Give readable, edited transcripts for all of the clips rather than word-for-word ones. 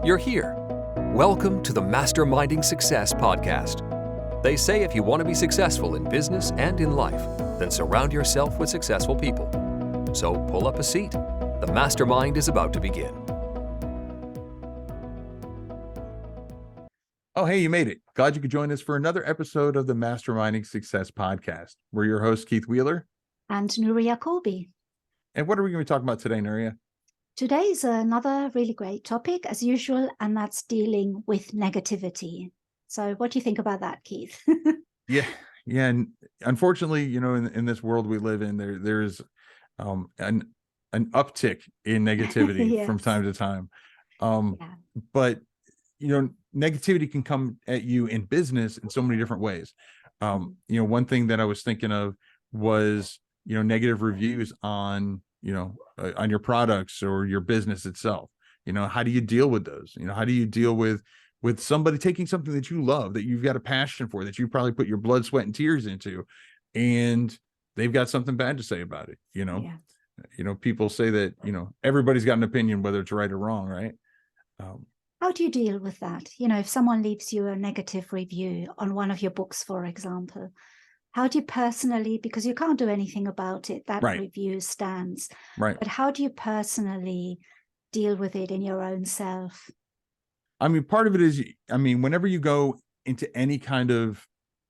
You're here. Welcome to the Masterminding Success podcast. They say if you want to be successful in business and in life, then surround yourself with successful people. So pull up a seat. The mastermind is about to begin. Oh, hey, you made it. Glad you could join us for another episode of the Masterminding Success podcast. We're your hosts, Keith Wheeler and Nuria Colby. And what are we going to be talking about today, Nuria? Today is another really great topic, as usual, and that's dealing with negativity. So what do you think about that, Keith? Yeah. And unfortunately, in this world we live in, there's an uptick in negativity Yes. from time to time. But, negativity can come at you in business in so many different ways. One thing that I was thinking of was, negative reviews on your products or your business itself. How do you deal with those? How do you deal with somebody taking something that you love, that you've got a passion for, that you probably put your blood, sweat, and tears into, and they've got something bad to say about it? People say that, everybody's got an opinion, whether it's right or wrong, right? How do you deal with that? If someone leaves you a negative review on one of your books, for example, how do you personally, because you can't do anything about it, that Right. review stands, Right. but how do you personally deal with it in your own self? Part of it is, whenever you go into any kind of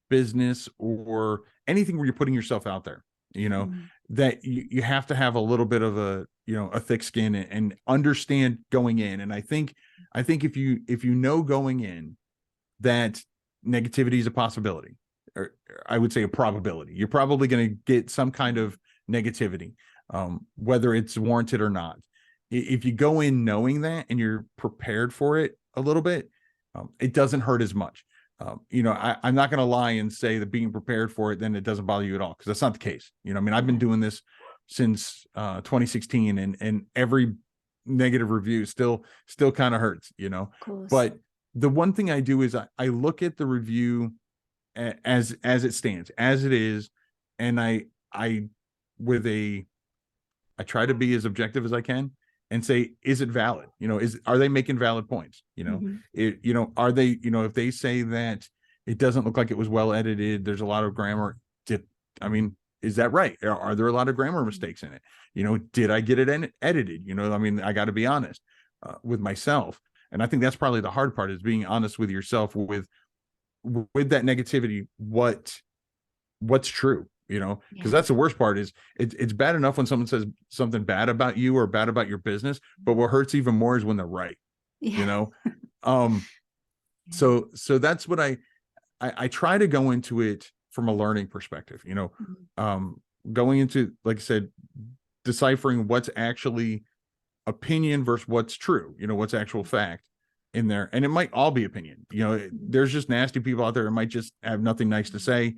business or anything where you're putting yourself out there, that you have to have a little bit of a thick skin and understand going in. And I think if you know going in that negativity is a possibility, or I would say a probability, you're probably going to get some kind of negativity, whether it's warranted or not. If you go in knowing that and you're prepared for it a little bit, it doesn't hurt as much. I'm not going to lie and say that being prepared for it, then it doesn't bother you at all, because that's not the case. I've been doing this since 2016, and every negative review still kind of hurts, Of course. But the one thing I do is I look at the review as it stands, as it is, and I try to be as objective as I can and say, is it valid? Are they making valid points? Are they, if they say that it doesn't look like it was well edited, there's a lot of grammar, is that right? Are there a lot of grammar mistakes in it? Did I get it edited? I got to be honest with myself. And I think that's probably the hard part, is being honest with yourself with that negativity, what's true, because that's the worst part. Is it's bad enough when someone says something bad about you or bad about your business, but what hurts even more is when they're right. So that's what I try to go into it from a learning perspective, going into, like I said, deciphering what's actually opinion versus what's true, what's actual fact in there. And it might all be opinion. There's just nasty people out there that might just have nothing nice to say.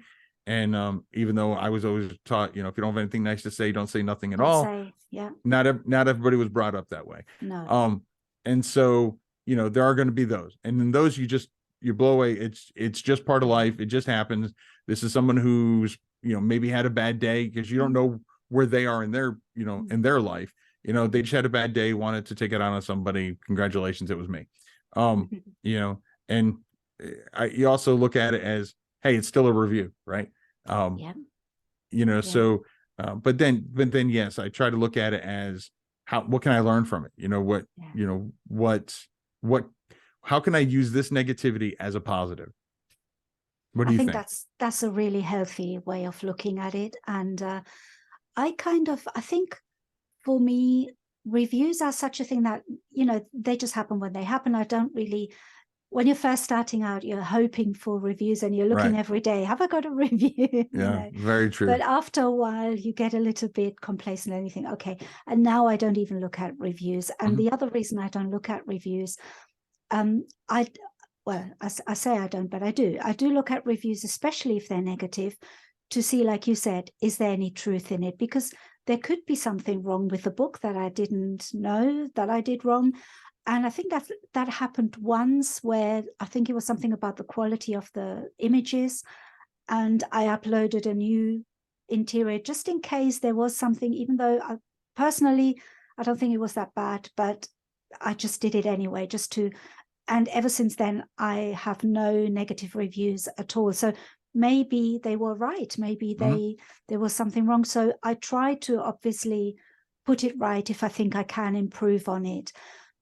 And even though I was always taught, if you don't have anything nice to say, don't say nothing at all. Yeah. Not everybody was brought up that way. No. And so, there are going to be those, and then those you blow away. It's just part of life. It just happens. This is someone who's, maybe had a bad day, because you don't know where they are in their, in their life. They just had a bad day, wanted to take it out on somebody. Congratulations, it was me. And you also look at it as, hey, it's still a review, right? So, but then, yes, I try to look at it as what can I learn from it? How can I use this negativity as a positive? What do you think? That's a really healthy way of looking at it. And I think for me, reviews are such a thing that, they just happen when they happen. I don't really, when you're first starting out, you're hoping for reviews and you're looking every day, have I got a review? Yeah, very true. But after a while, you get a little bit complacent and you think, okay, and now I don't even look at reviews. And the other reason I don't look at reviews, I say I don't, but I do. I do look at reviews, especially if they're negative, to see, like you said, is there any truth in it? Because there could be something wrong with the book that I didn't know that I did wrong. And I think that happened once, where I think it was something about the quality of the images. And I uploaded a new interior just in case there was something, even though personally, I don't think it was that bad, but I just did it anyway, just to, and ever since then, I have no negative reviews at all. So maybe they were right. Maybe there was something wrong. So I try to obviously put it right if I think I can improve on it.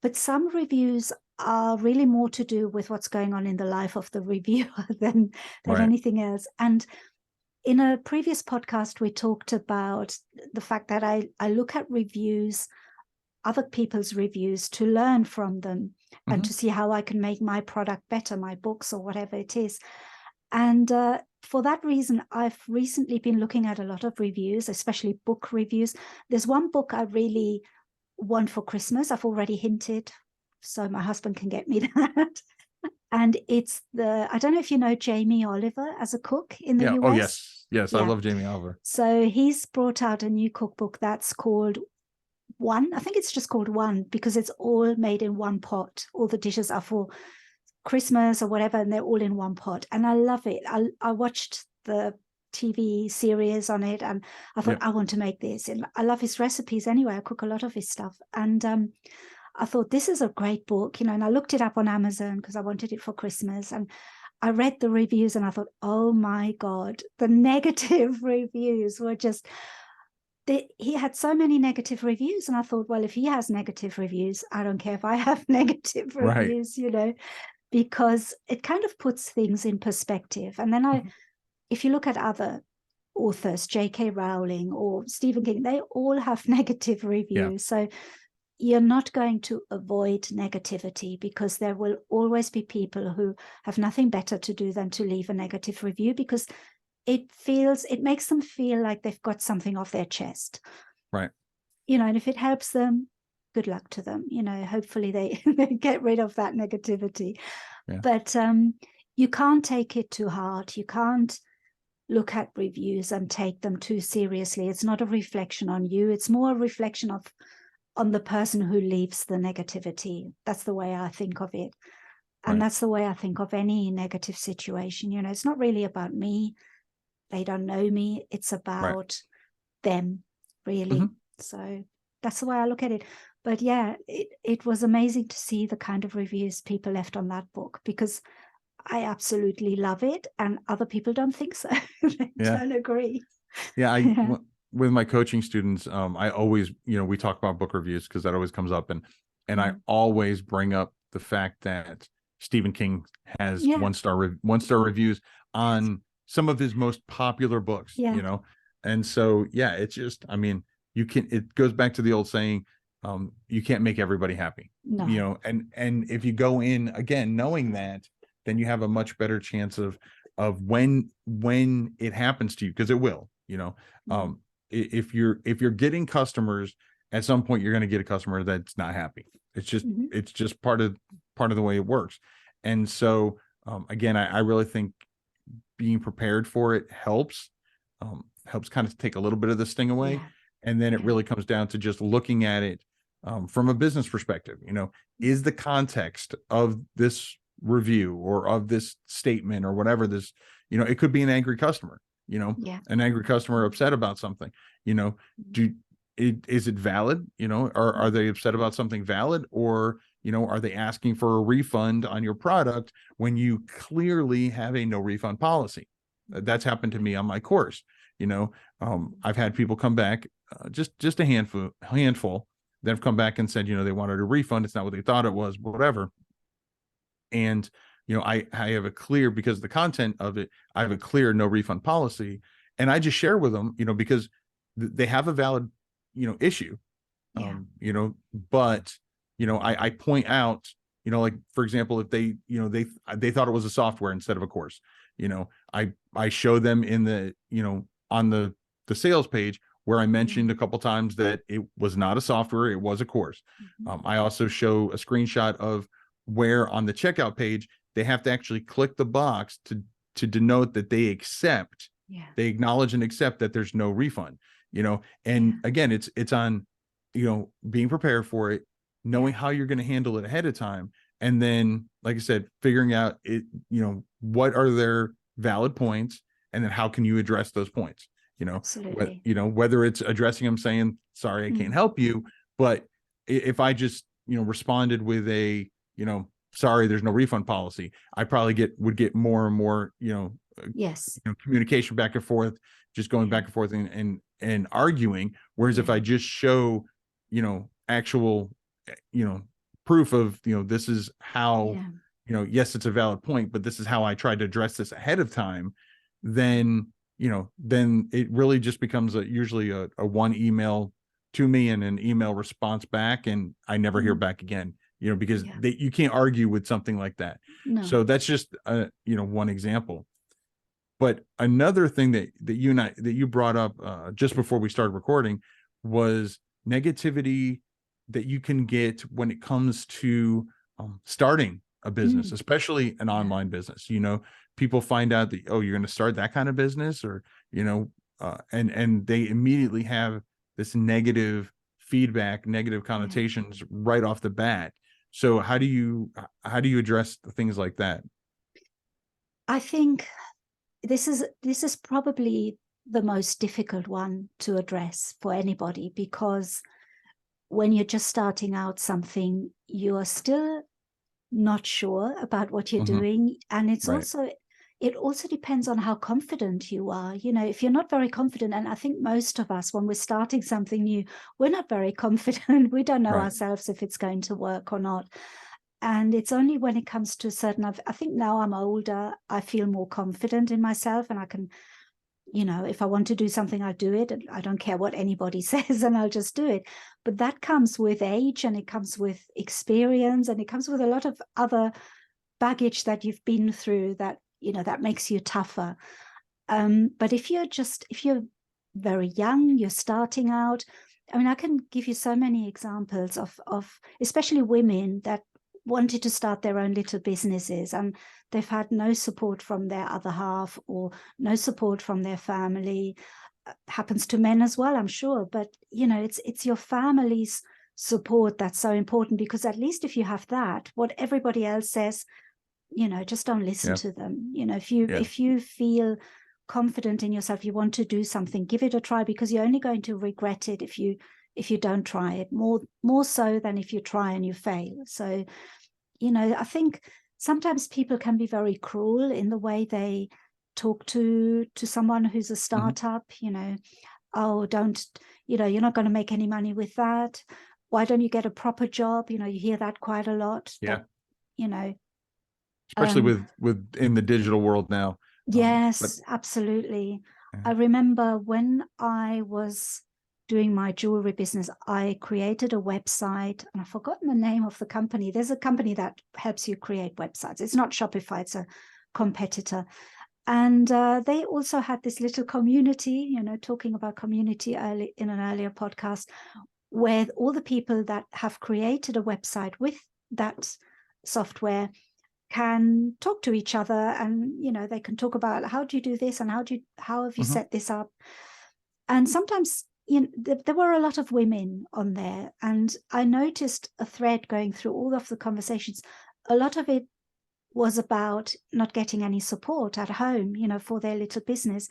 But some reviews are really more to do with what's going on in the life of the reviewer than anything else. And in a previous podcast, we talked about the fact that I look at reviews, other people's reviews, to learn from them and to see how I can make my product better, my books or whatever it is. And for that reason, I've recently been looking at a lot of reviews, especially book reviews. There's one book I really want for Christmas. I've already hinted, so my husband can get me that. And it's I don't know if you know Jamie Oliver as a cook in the US. Oh, yes. Yes, yeah. I love Jamie Oliver. So he's brought out a new cookbook that's called One. I think it's just called One because it's all made in one pot. All the dishes are for Christmas or whatever, and they're all in one pot. And I love it. I watched the TV series on it, and I thought, I want to make this. And I love his recipes anyway. I cook a lot of his stuff. And I thought, this is a great book, and I looked it up on Amazon because I wanted it for Christmas. And I read the reviews and I thought, oh my God, the negative reviews were just, he had so many negative reviews. And I thought, well, if he has negative reviews, I don't care if I have negative reviews, because it kind of puts things in perspective. And then if you look at other authors, J.K. Rowling or Stephen King, they all have negative reviews. So you're not going to avoid negativity because there will always be people who have nothing better to do than to leave a negative review because it makes them feel like they've got something off their chest. Right. And if it helps them, good luck to them. Hopefully they get rid of that negativity. Yeah. But you can't take it too hard. You can't look at reviews and take them too seriously. It's not a reflection on you. It's more a reflection on the person who leaves the negativity. That's the way I think of it. And that's the way I think of any negative situation. It's not really about me. They don't know me. It's about them, really. So that's the way I look at it. But yeah, it was amazing to see the kind of reviews people left on that book because I absolutely love it. And other people don't think so. They don't agree. Yeah. With my coaching students, I always, we talk about book reviews because that always comes up. And I always bring up the fact that Stephen King has one-star reviews on some of his most popular books, And so, it's just, it goes back to the old saying, you can't make everybody happy, and if you go in again, knowing that, then you have a much better chance of when it happens to you, because it will, if you're getting customers, at some point you're going to get a customer that's not happy. It's just it's just part of the way it works. And so again, I really think being prepared for it helps kind of take a little bit of the sting away. And then it really comes down to just looking at it from a business perspective. Is the context of this review or of this statement or whatever this, it could be an angry customer. An angry customer upset about something, is it valid? Are they upset about something valid, or, are they asking for a refund on your product when you clearly have a no refund policy? That's happened to me on my course. I've had people come back, just a handful that have come back and said, they wanted a refund. It's not what they thought it was, whatever. And I have a clear, because of the content of it, I have a clear no refund policy. And I just share with them, because they have a valid, issue, but, I point out, like, for example, if they, they thought it was a software instead of a course, I show them in the, on the sales page where I mentioned a couple times that it was not a software, it was a course. I also show a screenshot of where on the checkout page, they have to actually click the box to denote that they accept, they acknowledge and accept that there's no refund, and again, it's on, being prepared for it, knowing how you're going to handle it ahead of time. And then, like I said, figuring out it, what are their valid points, and then how can you address those points, Absolutely. Whether it's addressing them saying, sorry, I can't help you. But if I just responded with a, sorry, there's no refund policy, I probably would get more and more, yes, communication back and forth, just going back and forth and arguing. Whereas if I just show, actual, proof of, this is how, yes, it's a valid point, but this is how I tried to address this ahead of time, then, then it really just becomes usually a one email to me and an email response back, and I never hear back again, because you can't argue with something like that. No. So that's just one example. But another thing that you brought up just before we started recording was negativity that you can get when it comes to starting a business, especially an online business. People find out that, oh, you're going to start that kind of business, or and they immediately have this negative feedback, negative connotations right off the bat. So how do you address things like that? I think this is probably the most difficult one to address for anybody, because when you're just starting out something, you are still not sure about what you're doing. And it's it also depends on how confident you are. If you're not very confident, and I think most of us, when we're starting something new, we're not very confident. We don't know ourselves if it's going to work or not. And it's only when it comes to I think now I'm older, I feel more confident in myself, and I can, if I want to do something, I'll do it. I don't care what anybody says, and I'll just do it. But that comes with age, and it comes with experience, and it comes with a lot of other baggage that you've been through that, that makes you tougher. But if you're very young, you're starting out, I mean, I can give you so many examples of especially women that wanted to start their own little businesses, and they've had no support from their other half or no support from their family. Happens to men as well, I'm sure. But, it's your family's support that's so important, because at least if you have that, what everybody else says, just don't listen to them. If you feel confident in yourself, you want to do something, give it a try, because you're only going to regret it if you don't try it, more so than if you try and you fail. So, I think sometimes people can be very cruel in the way they talk to someone who's a startup. Oh, don't, you're not going to make any money with that. Why don't you get a proper job? You hear that quite a lot. Yeah. That, especially with in the digital world now. Yes, absolutely. I remember when I was doing my jewelry business, I created a website, and I've forgotten the name of the company. There's a company that helps you create websites. It's not Shopify, it's a competitor. And they also had this little community, talking about community in an earlier podcast, where all the people that have created a website with that software can talk to each other, and they can talk about, how do you do this, and how have you set this up. And sometimes there were a lot of women on there, and I noticed a thread going through all of the conversations. A lot of it was about not getting any support at home, for their little business.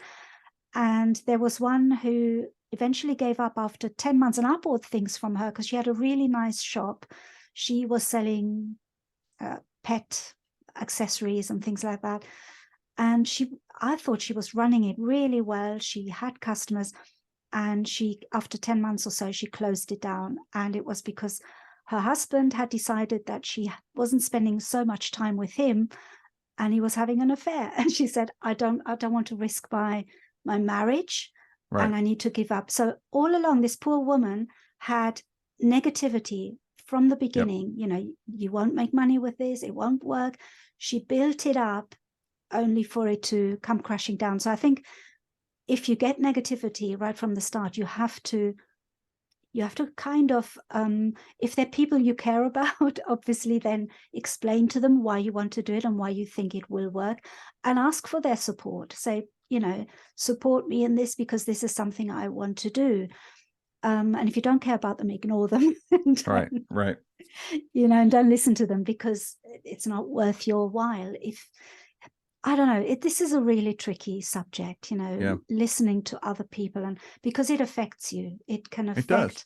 And there was one who eventually gave up after 10 months, and I bought things from her because she had a really nice shop. She was selling pet accessories and things like that. And I thought she was running it really well. She had customers, and after 10 months or so, she closed it down. And it was because her husband had decided that she wasn't spending so much time with him, and he was having an affair. And she said, I don't want to risk my marriage, and I need to give up. So all along, this poor woman had negativity from the beginning. You won't make money with this, it won't work. She built it up only for it to come crashing down. So I think if you get negativity right from the start, you have to kind of, if they're people you care about, obviously, then explain to them why you want to do it and why you think it will work, and ask for their support. Say, support me in this, because this is something I want to do. And if you don't care about them, ignore them. Right. And don't listen to them, because it's not worth your while. I don't know, this is a really tricky subject, listening to other people, and because it affects you, it can affect. It does.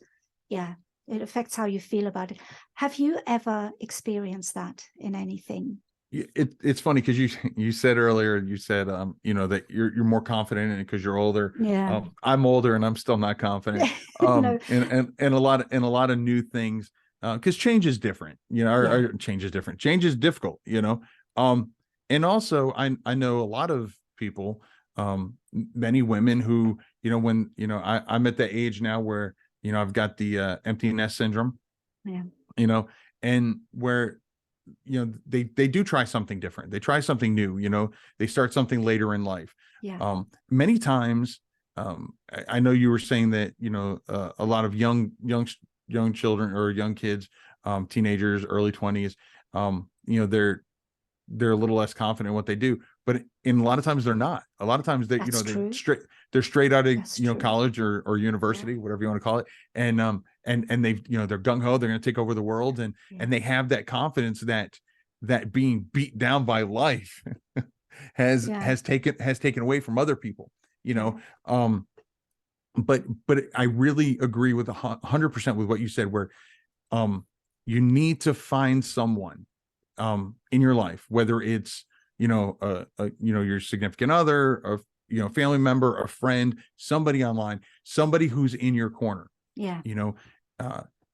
Yeah, It affects how you feel about it. Have you ever experienced that in anything? It's funny because you said earlier, you said that you're more confident in it because you're older. Yeah. I'm older and I'm still not confident. No. And a lot of new things, because change is different, or change is different. Change is difficult, and also I know a lot of people, many women who, when I'm at the age now where I've got the empty nest syndrome, Yeah. and where they do try something different, they try something new, they start something later in life. Yeah. Many times, I know you were saying that a lot of young children or young kids, teenagers, early 20s, they're a little less confident in what they do, but in a lot of times they're not. A lot of times they That's true. they're straight out of That's true. college or university, whatever you want to call it, and they've they're gung-ho, they're going to take over the world, and they have that confidence that being beat down by life has taken away from other people, but I really agree with 100% with what you said, where you need to find someone in your life, whether it's your significant other, a family member, a friend, somebody online, somebody who's in your corner.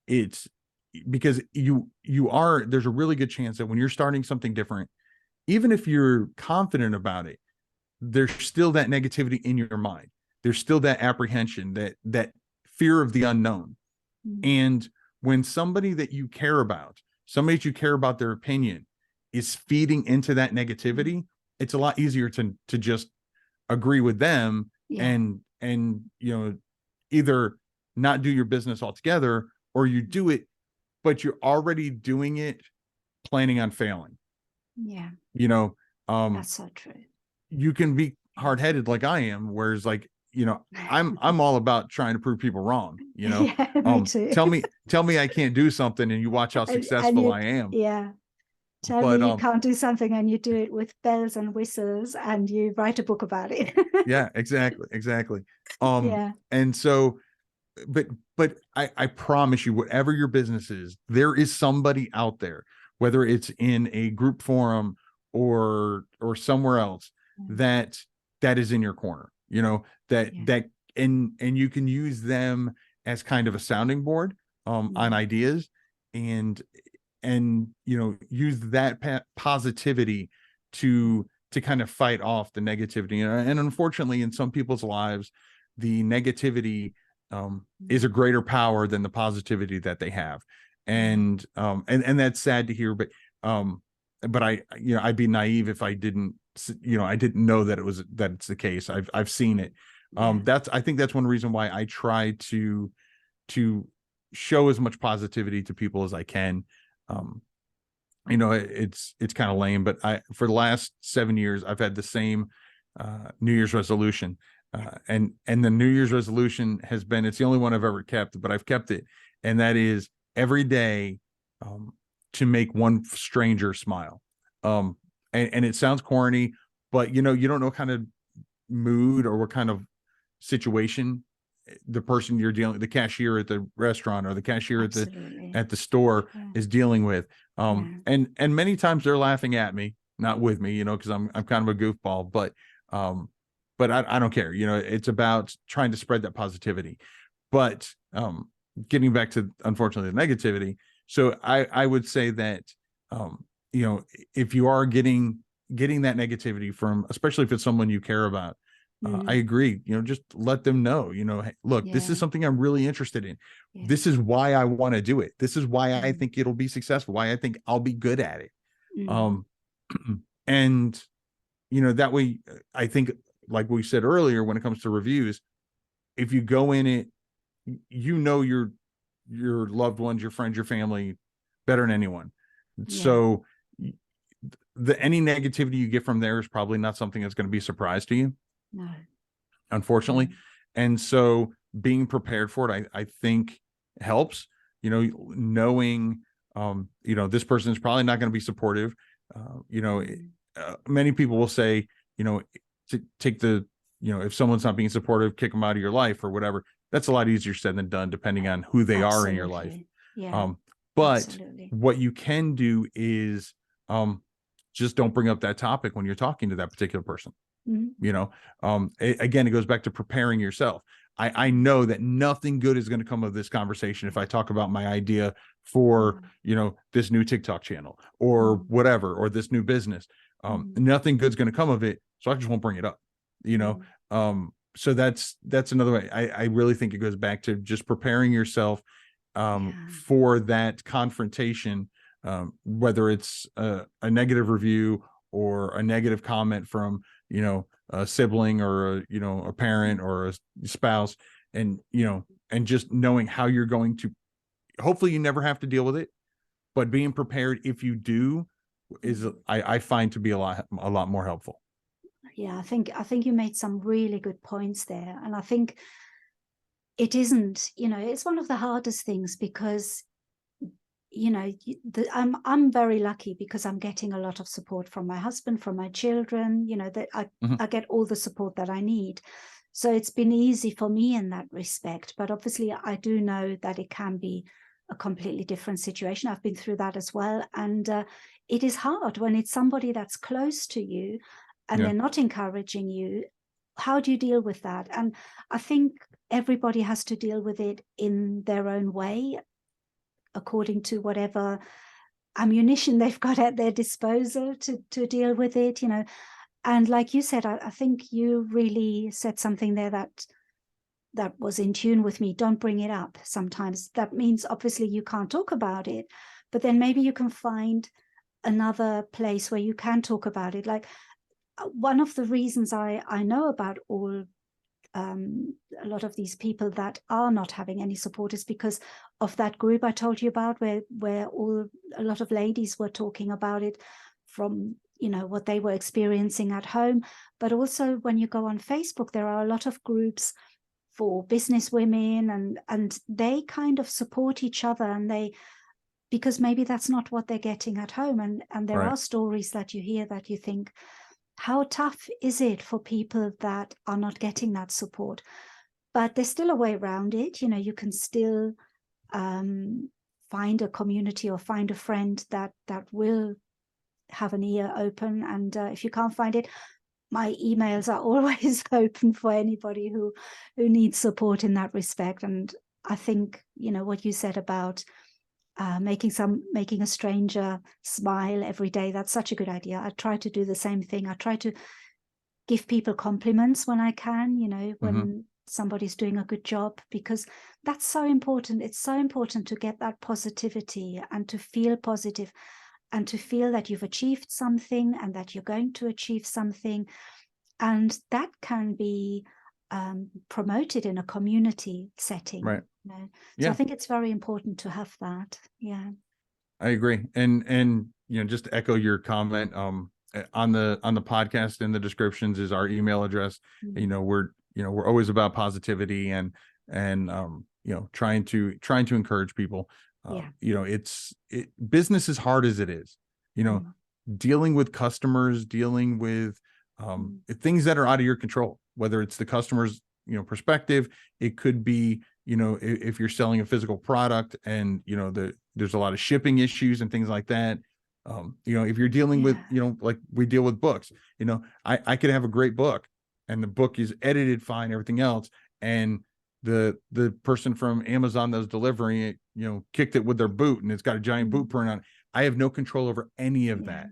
It's because there's a really good chance that when you're starting something different, even if you're confident about it, there's still that negativity in your mind. There's still that apprehension, that fear of the unknown. And when somebody that you care about, their opinion, is feeding into that negativity, it's a lot easier to just agree with them and either not do your business altogether, or you do it, but you're already doing it planning on failing. That's so true. You can be hard-headed like I am, whereas I'm all about trying to prove people wrong. Me too. Tell me I can't do something, and you watch how successful I am. Tell me you can't do something, and you do it with bells and whistles, and you write a book about it. Yeah, exactly. And so, but I promise you, whatever your business is, there is somebody out there, whether it's in a group forum or somewhere else, that is in your corner, and you can use them as kind of a sounding board on ideas, and use that positivity to kind of fight off the negativity. And unfortunately, in some people's lives, the negativity is a greater power than the positivity that they have. And that's sad to hear, but I'd be naive if I didn't know that it's the case. I've seen it. I think that's one reason why I try to show as much positivity to people as I can. It's kind of lame, but for the last 7 years, I've had the same New Year's resolution, and the New Year's resolution has been, it's the only one I've ever kept, but I've kept it, and that is every day to make one stranger smile. And it sounds corny, but you don't know what kind of mood or what kind of situation the person you're dealing, the cashier at the restaurant or the cashier at the store is dealing with. And many times they're laughing at me, not with me, because I'm kind of a goofball, but I don't care. It's about trying to spread that positivity. But getting back to, unfortunately, the negativity. So I would say that if you are getting that negativity from, especially if it's someone you care about, I agree, just let them know, hey, look, this is something I'm really interested in. This is why I want to do it. This is why I think it'll be successful, why I think I'll be good at it. And that way, I think, like we said earlier, when it comes to reviews, if you go in it, your loved ones, your friends, your family better than anyone. So any negativity you get from there is probably not something that's going to be a surprise to you. No, unfortunately. And so being prepared for it, I think helps, knowing, this person is probably not going to be supportive. Many people will say, to take the, if someone's not being supportive, kick them out of your life or whatever. that's a lot easier said than done, depending on who they are in your life. Yeah. But Absolutely. what you can do is just don't bring up that topic when you're talking to that particular person. Mm-hmm. You know, again, it goes back to preparing yourself. I know that nothing good is going to come of this conversation if I talk about my idea for, you know, this new TikTok channel or whatever, or this new business. Nothing good's going to come of it. So I just won't bring it up, you know? So that's another way. I really think it goes back to just preparing yourself for that confrontation, whether it's a negative review or a negative comment from, you know, a sibling or a parent or a spouse, and, you know, and just knowing how you're going to, hopefully you never have to deal with it, but being prepared if you do is, I find to be a lot more helpful. Yeah, I think you made some really good points there. And I think it isn't, you know, it's one of the hardest things because, you know, I'm very lucky because I'm getting a lot of support from my husband, from my children, you know, that I get all the support that I need. So it's been easy for me in that respect. But obviously I do know that it can be a completely different situation. I've been through that as well. And it is hard when it's somebody that's close to you and they're not encouraging you. How do you deal with that? And I think everybody has to deal with it in their own way, according to whatever ammunition they've got at their disposal to deal with it, you know. And like you said, I think you really said something there that was in tune with me. Don't bring it up. Sometimes that means obviously you can't talk about it, but then maybe you can find another place where you can talk about it. Like one of the reasons I know about all a lot of these people that are not having any support is because of that group I told you about, where a lot of ladies were talking about it from, you know, what they were experiencing at home. But also when you go on Facebook, there are a lot of groups for business women, and they kind of support each other, and because maybe that's not what they're getting at home. And there are stories that you hear that you think, how tough is it for people that are not getting that support? But there's still a way around it. You know, you can still find a community or find a friend that will have an ear open. And if you can't find it, my emails are always open for anybody who needs support in that respect. And I think, you know, what you said about making a stranger smile every day, that's such a good idea. I try to do the same thing. I try to give people compliments when I can, you know, when somebody's doing a good job, because that's so important. It's so important to get that positivity and to feel positive and to feel that you've achieved something and that you're going to achieve something. And that can be promoted in a community setting. Right. You know? So I think it's very important to have that. Yeah. I agree. And you know, just to echo your comment, on the podcast, in the descriptions is our email address. You know, we're always about positivity and you know, trying to encourage people. You know, business as hard as it is, you know, dealing with customers, dealing with things that are out of your control, whether it's the customer's, you know, perspective. It could be, you know, if you're selling a physical product and, you know, there's a lot of shipping issues and things like that. You know, if you're dealing with, you know, like we deal with books, you know, I could have a great book and the book is edited fine, everything else, and the person from Amazon that was delivering it, you know, kicked it with their boot and it's got a giant boot print on it. I have no control over any of that,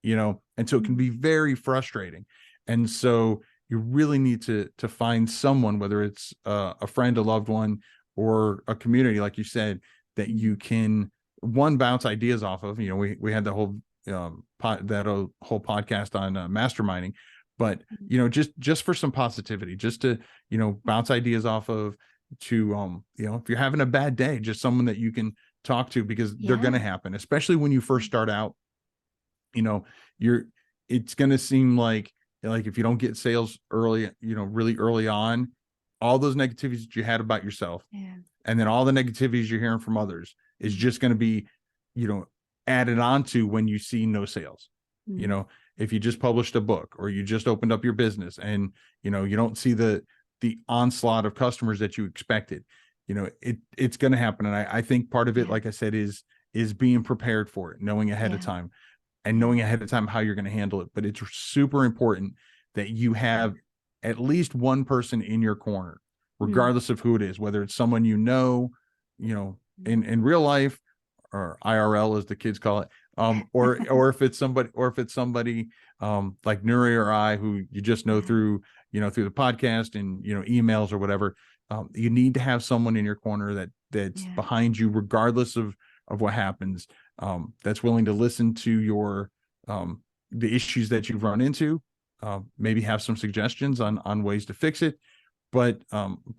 you know, and so it can be very frustrating. And so you really need to find someone, whether it's a friend, a loved one, or a community, like you said, that you can bounce ideas off of. You know, we had the whole whole podcast on masterminding, but you know, just for some positivity, just to, you know, bounce ideas off of, to you know, if you're having a bad day, just someone that you can talk to, because they're going to happen, especially when you first start out. You know, it's going to seem like if you don't get sales early, you know, really early on, all those negativities that you had about yourself, and then all the negativities you're hearing from others is just going to be, you know, added on to when you see no sales. You know, if you just published a book or you just opened up your business and, you know, you don't see the the onslaught of customers that you expected. You know, it's going to happen. And I think part of it, like I said, is being prepared for it, knowing ahead of time, and knowing ahead of time how you're going to handle it. But it's super important that you have at least one person in your corner, regardless of who it is, whether it's someone you know, in real life, or IRL as the kids call it, or if it's somebody, like Nuri or I, who you just know through the podcast and emails or whatever. You need to have someone in your corner that's behind you, regardless of what happens, that's willing to listen to your the issues that you've run into, maybe have some suggestions on ways to fix it, but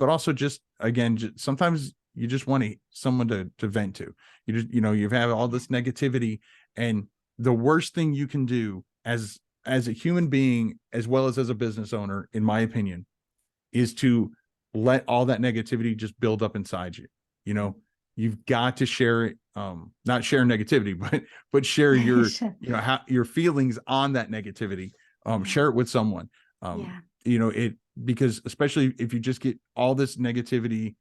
also just, again, sometimes you just want someone to vent to. You've had all this negativity, and the worst thing you can do as a human being, as well as a business owner, in my opinion, is to let all that negativity just build up inside you. You've got to share it, not share negativity, but share your your feelings on that negativity. Share it with someone. Because especially if you just get all this negativity,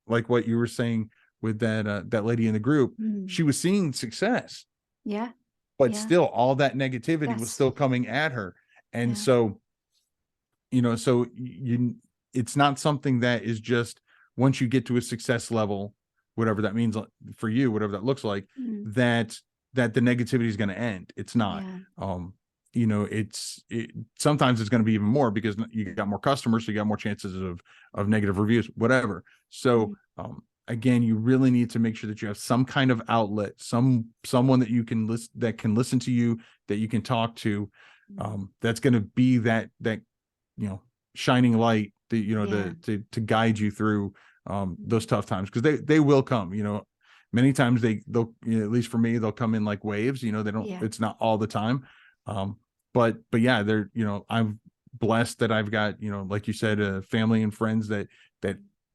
like what you were saying with that lady in the group, she was seeing success, but still all that negativity was still coming at her. And so it's not something that is just, once you get to a success level, whatever that means for you, whatever that looks like, that the negativity is going to end. It's not. Sometimes it's going to be even more, because you got more customers, so you got more chances of negative reviews, whatever. So again, you really need to make sure that you have some kind of outlet, someone that you can listen to you, that you can talk to, that's going to be that shining light, to guide you through those tough times, because they will come. Many times they'll at least for me, they'll come in like waves. They don't. It's not all the time. But yeah, they're, I'm blessed that I've got, like you said, family and friends that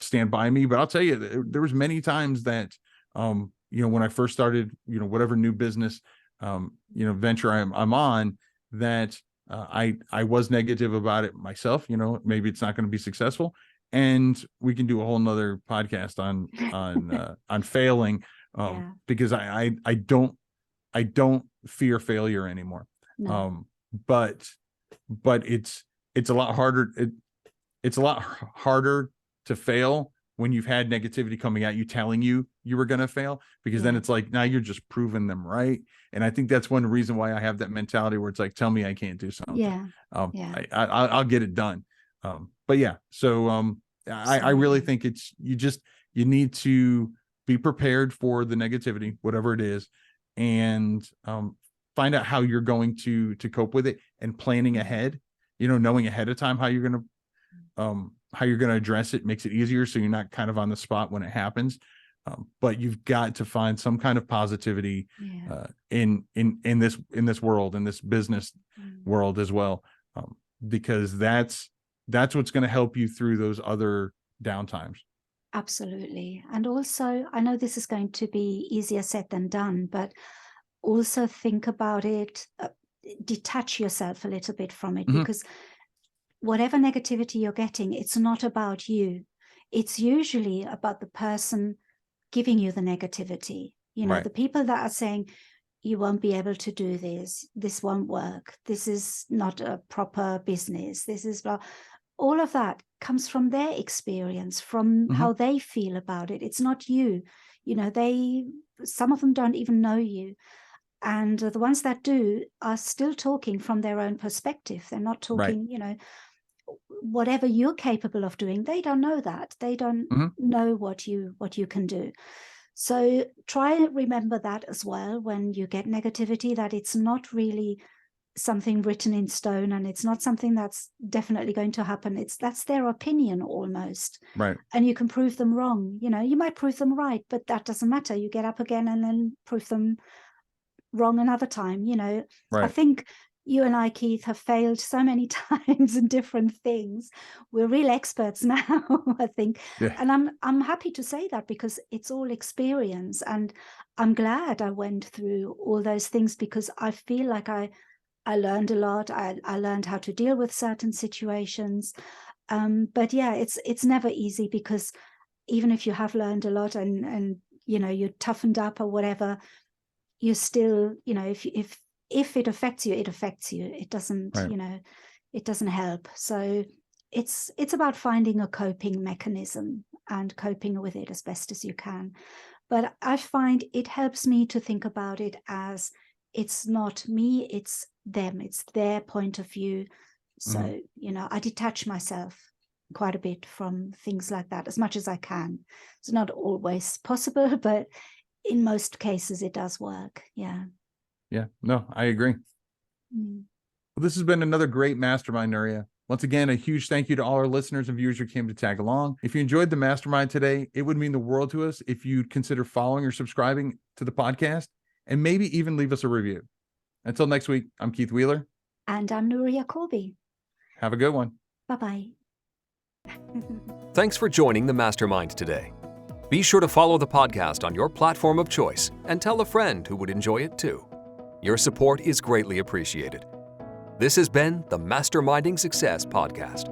stand by me. But I'll tell you, there was many times that, when I first started, whatever new business, venture I'm on, that I was negative about it myself. Maybe it's not going to be successful, and we can do a whole nother podcast on failing, because I don't fear failure anymore. No. But it's a lot harder. It's a lot harder to fail when you've had negativity coming at you, telling you were going to fail, because then it's like, now you're just proving them right. And I think that's one reason why I have that mentality where it's like, tell me I can't do something. I'll get it done. But yeah, so I really think you need to be prepared for the negativity, whatever it is, and find out how you're going to cope with it, and planning ahead, knowing ahead of time how you're going to address it makes it easier, so you're not kind of on the spot when it happens. But you've got to find some kind of positivity in this world, in this business world as well, because that's what's going to help you through those other downtimes. Absolutely. And also, I know this is going to be easier said than done, but also think about it, detach yourself a little bit from it, because whatever negativity you're getting, it's not about you. It's usually about the person giving you the negativity. The people that are saying, you won't be able to do this won't work, this is not a proper business, this is blah. All of that comes from their experience, from how they feel about it. It's not you. Some of them don't even know you. And the ones that do are still talking from their own perspective. They're not talking, whatever you're capable of doing, they don't know that. They don't know what you can do. So try and remember that as well when you get negativity, that it's not really something written in stone, and it's not something that's definitely going to happen. That's their opinion almost. Right. And you can prove them wrong. You might prove them right, but that doesn't matter. You get up again and then prove them wrong another time. Right. I think you and I, Keith, have failed so many times in different things. We're real experts now, I think. Yeah. And I'm happy to say that, because it's all experience, and I'm glad I went through all those things, because I feel like I learned a lot. I learned how to deal with certain situations. But yeah, it's never easy, because even if you have learned a lot and you're toughened up or whatever, you still, if it affects you, it affects you. It doesn't, Right. It doesn't help. So it's about finding a coping mechanism and coping with it as best as you can. But I find it helps me to think about it as it's not me, it's them, it's their point of view. So, I detach myself quite a bit from things like that as much as I can. It's not always possible, but in most cases it does work. Yeah. Yeah, no, I agree. Mm. Well, this has been another great mastermind, Nuria. Once again, a huge thank you to all our listeners and viewers who came to tag along. If you enjoyed the mastermind today, it would mean the world to us if you'd consider following or subscribing to the podcast, and maybe even leave us a review. Until next week, I'm Keith Wheeler. And I'm Nuria Corby. Have a good one. Bye-bye. Thanks for joining the Mastermind today. Be sure to follow the podcast on your platform of choice and tell a friend who would enjoy it too. Your support is greatly appreciated. This has been the Masterminding Success Podcast.